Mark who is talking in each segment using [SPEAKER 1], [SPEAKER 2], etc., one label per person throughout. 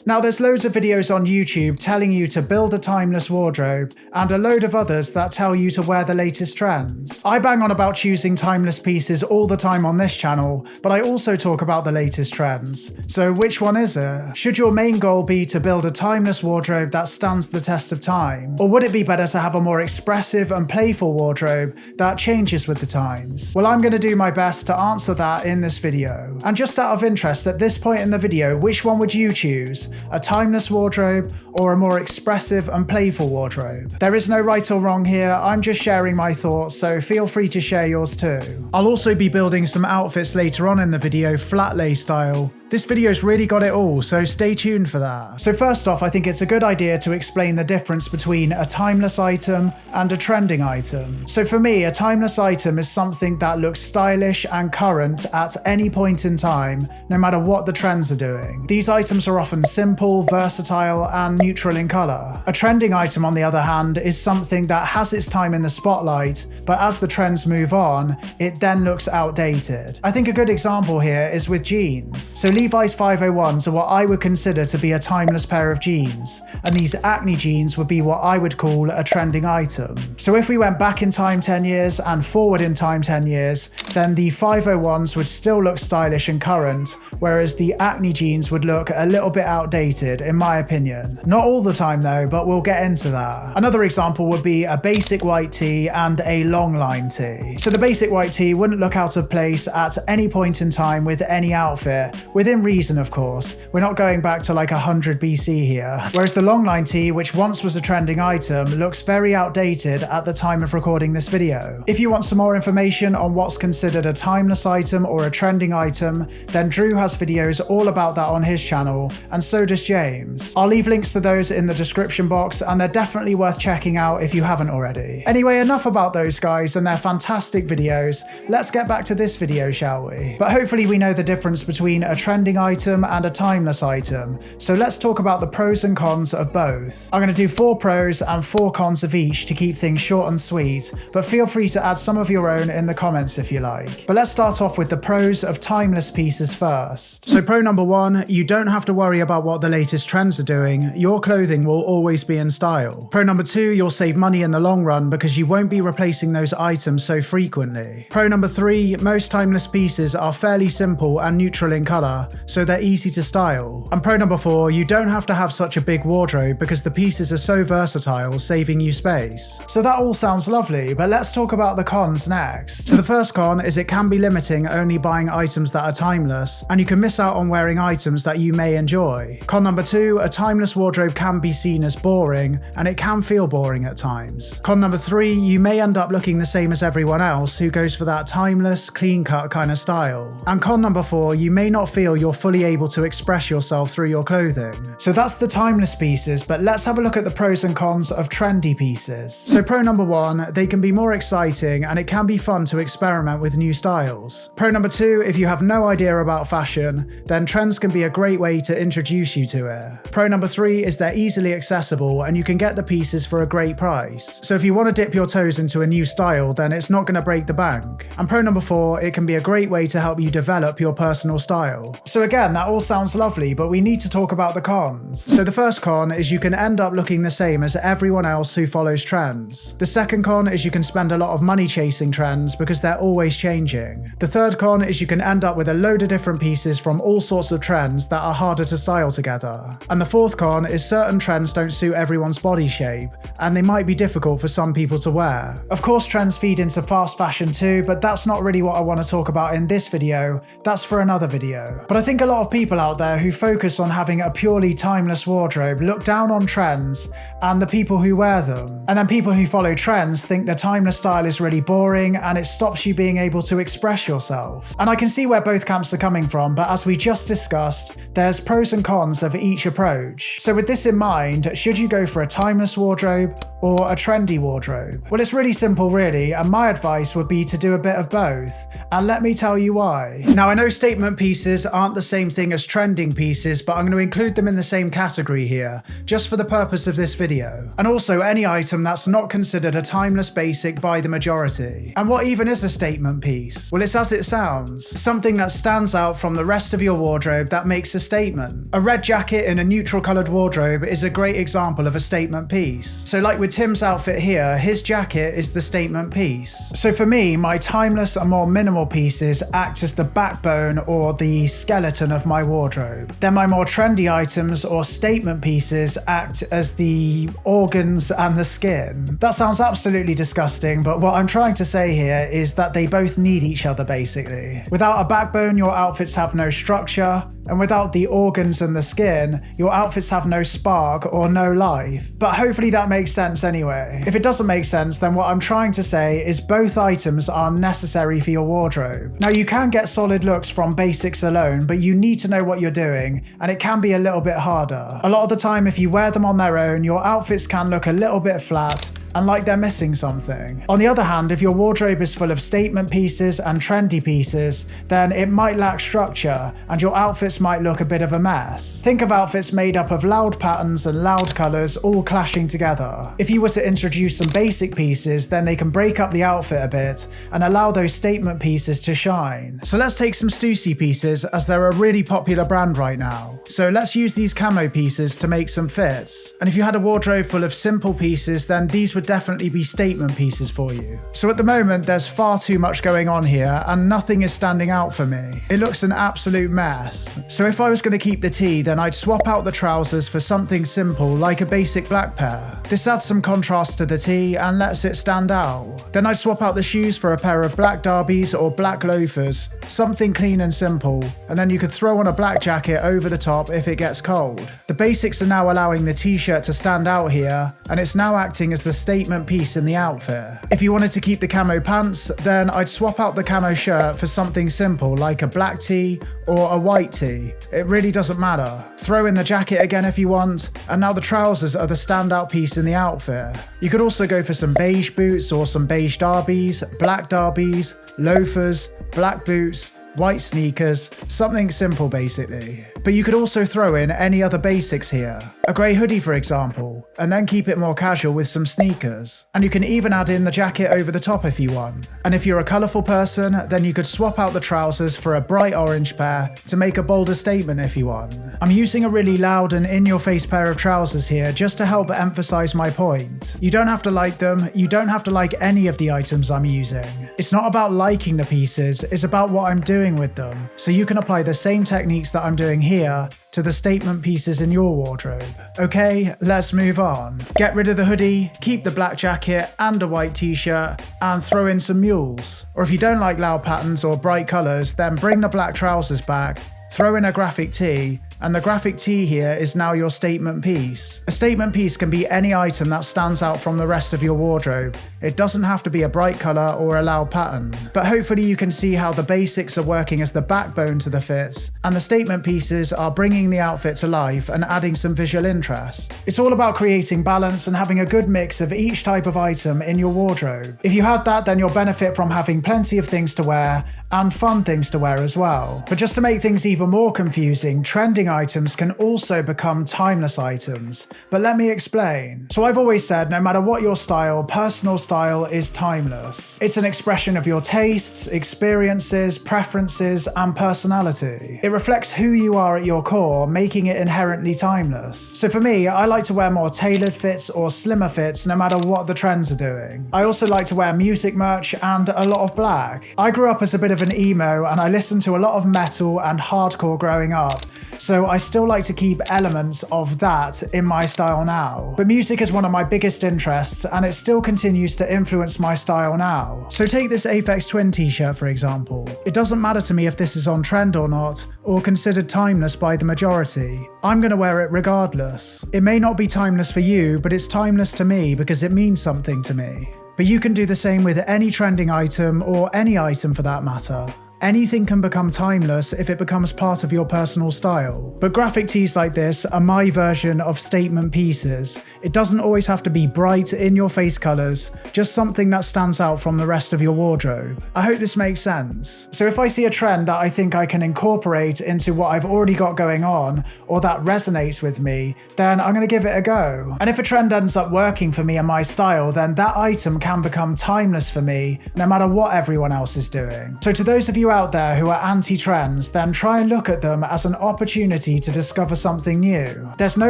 [SPEAKER 1] Now there's loads of videos on YouTube telling you to build a timeless wardrobe and a load of others that tell you to wear the latest trends. I bang on about choosing timeless pieces all the time on this channel, but I also talk about the latest trends. So which one is it? Should your main goal be to build a timeless wardrobe that stands the test of time? Or would it be better to have a more expressive and playful wardrobe that changes with the times? Well, I'm going to do my best to answer that in this video. And just out of interest at this point in the video, which one would you choose? A timeless wardrobe or a more expressive and playful wardrobe? There is no right or wrong here, I'm just sharing my thoughts, so feel free to share yours too. I'll also be building some outfits later on in the video, flat lay style. This video's really got it all, so stay tuned for that. So first off, I think it's a good idea to explain the difference between a timeless item and a trending item. So for me, a timeless item is something that looks stylish and current at any point in time, no matter what the trends are doing. These items are often simple, versatile, and neutral in color. A trending item, on the other hand, is something that has its time in the spotlight, but as the trends move on, it then looks outdated. I think a good example here is with jeans. So Levi's 501s are what I would consider to be a timeless pair of jeans, and these acne jeans would be what I would call a trending item. So if we went back in time 10 years and forward in time 10 years, then the 501s would still look stylish and current, whereas the acne jeans would look a little bit outdated, in my opinion. Not all the time though, but we'll get into that. Another example would be a basic white tee and a long line tee. So the basic white tee wouldn't look out of place at any point in time with any outfit, within reason of course. We're not going back to like 100 BC here. Whereas the long line tee, which once was a trending item, looks very outdated at the time of recording this video. If you want some more information on what's considered a timeless item or a trending item, then Drew has videos all about that on his channel, and so does James. I'll leave links to those in the description box, and they're definitely worth checking out if you haven't already. Anyway, enough about those guys and their fantastic videos. Let's get back to this video, shall we? But hopefully we know the difference between a trending item and a timeless item, so let's talk about the pros and cons of both. I'm going to do 4 pros and 4 cons of each to keep things short and sweet, but feel free to add some of your own in the comments if you like. But let's start off with the pros of timeless pieces first. So pro number 1, you don't have to worry about what the latest trends are doing, your clothing will always be in style. Pro number 2, you'll save money in the long run because you won't be replacing those items so frequently. Pro number 3, most timeless pieces are fairly simple and neutral in color, so they're easy to style. And pro number 4, you don't have to have such a big wardrobe because the pieces are so versatile, saving you space. So that all sounds lovely, but let's talk about the cons next. So the first con is it can be limiting only buying items that are timeless, and you can miss out on wearing items that you may enjoy. Con number 2, a timeless wardrobe can be seen as boring, and it can feel boring at times. Con number 3, you may end up looking the same as everyone else who goes for that timeless, clean-cut kind of style. And con number 4, you may not feel you're fully able to express yourself through your clothing. So that's the timeless pieces, but let's have a look at the pros and cons of trendy pieces. So pro number 1, they can be more exciting and it can be fun to experiment with new styles. Pro number 2, if you have no idea about fashion, then trends can be a great way to introduce you to it. Pro number 3 is they're easily accessible and you can get the pieces for a great price. So if you want to dip your toes into a new style, then it's not going to break the bank. And pro number 4, it can be a great way to help you develop your personal style. So again, that all sounds lovely, but we need to talk about the cons. So the first con is you can end up looking the same as everyone else who follows trends. The second con is you can spend a lot of money chasing trends because they're always changing. The third con is you can end up with a load of different pieces from all sorts of trends that are harder to style together. And the fourth con is certain trends don't suit everyone's body shape, and they might be difficult for some people to wear. Of course, trends feed into fast fashion too, but that's not really what I want to talk about in this video. That's for another video. But I think a lot of people out there who focus on having a purely timeless wardrobe look down on trends and the people who wear them. And then people who follow trends think the timeless style is really boring and it stops you being able to express yourself. And I can see where both camps are coming from, but as we just discussed, there's pros and cons of each approach. So with this in mind, should you go for a timeless wardrobe or a trendy wardrobe? Well, it's really simple really, and my advice would be to do a bit of both, and let me tell you why. Now I know statement pieces aren't the same thing as trending pieces, but I'm going to include them in the same category here, just for the purpose of this video. And also any item that's not considered a timeless basic by the majority. And what even is a statement piece? Well, it's as it sounds. Something that stands out from the rest of your wardrobe that makes a statement. A red jacket in a neutral coloured wardrobe is a great example of a statement piece. So like with Tim's outfit here, his jacket is the statement piece. So for me, my timeless and more minimal pieces act as the backbone or the skeleton of my wardrobe. Then my more trendy items or statement pieces act as the organs and the skin. That sounds absolutely disgusting, but what I'm trying to say here is that they both need each other basically. Without a backbone, your outfits have no structure, and without the organs and the skin, your outfits have no spark or no life. But hopefully that makes sense anyway. If it doesn't make sense, then what I'm trying to say is both items are necessary for your wardrobe. Now you can get solid looks from basics alone, but you need to know what you're doing, and it can be a little bit harder. A lot of the time, if you wear them on their own, your outfits can look a little bit flat and like they're missing something. On the other hand, if your wardrobe is full of statement pieces and trendy pieces, then it might lack structure and your outfits might look a bit of a mess. Think of outfits made up of loud patterns and loud colours all clashing together. If you were to introduce some basic pieces, then they can break up the outfit a bit and allow those statement pieces to shine. So let's take some Stussy pieces, as they're a really popular brand right now. So let's use these camo pieces to make some fits. And if you had a wardrobe full of simple pieces, then these would definitely be statement pieces for you. So at the moment, there's far too much going on here and nothing is standing out for me. It looks an absolute mess. So if I was going to keep the tee, then I'd swap out the trousers for something simple like a basic black pair. This adds some contrast to the tee and lets it stand out. Then I'd swap out the shoes for a pair of black derbies or black loafers, something clean and simple, and then you could throw on a black jacket over the top if it gets cold. The basics are now allowing the t-shirt to stand out here, and it's now acting as the statement piece in the outfit. If you wanted to keep the camo pants, then I'd swap out the camo shirt for something simple like a black tee or a white tee. It really doesn't matter. Throw in the jacket again if you want, and now the trousers are the standout piece in the outfit. You could also go for some beige boots or some beige derbies, black derbies, loafers, black boots, white sneakers, something simple basically. But you could also throw in any other basics here. A grey hoodie for example, and then keep it more casual with some sneakers. And you can even add in the jacket over the top if you want. And if you're a colourful person, then you could swap out the trousers for a bright orange pair to make a bolder statement if you want. I'm using a really loud and in-your-face pair of trousers here just to help emphasise my point. You don't have to like them, you don't have to like any of the items I'm using. It's not about liking the pieces, it's about what I'm doing with them. So you can apply the same techniques that I'm doing here to the statement pieces in your wardrobe. Okay, let's move on. Get rid of the hoodie, keep the black jacket and a white t-shirt, and throw in some mules. Or if you don't like loud patterns or bright colours, then bring the black trousers back, throw in a graphic tee, and the graphic tee here is now your statement piece. A statement piece can be any item that stands out from the rest of your wardrobe. It doesn't have to be a bright colour or a loud pattern. But hopefully you can see how the basics are working as the backbone to the fits, and the statement pieces are bringing the outfit to life and adding some visual interest. It's all about creating balance and having a good mix of each type of item in your wardrobe. If you have that, then you'll benefit from having plenty of things to wear and fun things to wear as well. But just to make things even more confusing, trending items can also become timeless items. But let me explain. So I've always said, no matter what your style, personal style is timeless. It's an expression of your tastes, experiences, preferences, and personality. It reflects who you are at your core, making it inherently timeless. So for me, I like to wear more tailored fits or slimmer fits no matter what the trends are doing. I also like to wear music merch and a lot of black. I grew up as a bit of an emo and I listened to a lot of metal and hardcore growing up, so I still like to keep elements of that in my style now. But music is one of my biggest interests and it still continues to influence my style now. So take this Aphex Twin t-shirt for example. It doesn't matter to me if this is on trend or not, or considered timeless by the majority. I'm going to wear it regardless. It may not be timeless for you, but it's timeless to me because it means something to me. But you can do the same with any trending item or any item for that matter. Anything can become timeless if it becomes part of your personal style. But graphic tees like this are my version of statement pieces. It doesn't always have to be bright, in-your-face colours, just something that stands out from the rest of your wardrobe. I hope this makes sense. So if I see a trend that I think I can incorporate into what I've already got going on, or that resonates with me, then I'm going to give it a go. And if a trend ends up working for me and my style, then that item can become timeless for me, no matter what everyone else is doing. So to those of you out there who are anti-trends, then try and look at them as an opportunity to discover something new. There's no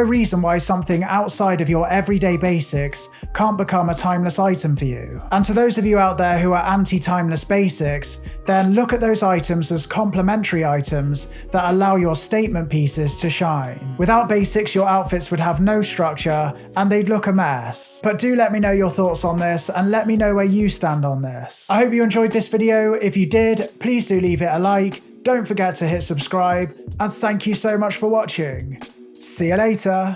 [SPEAKER 1] reason why something outside of your everyday basics can't become a timeless item for you. And to those of you out there who are anti-timeless basics, then look at those items as complementary items that allow your statement pieces to shine. Without basics, your outfits would have no structure and they'd look a mess. But do let me know your thoughts on this and let me know where you stand on this. I hope you enjoyed this video. If you did, please do leave it a like. Don't forget to hit subscribe, and thank you so much for watching. See you later.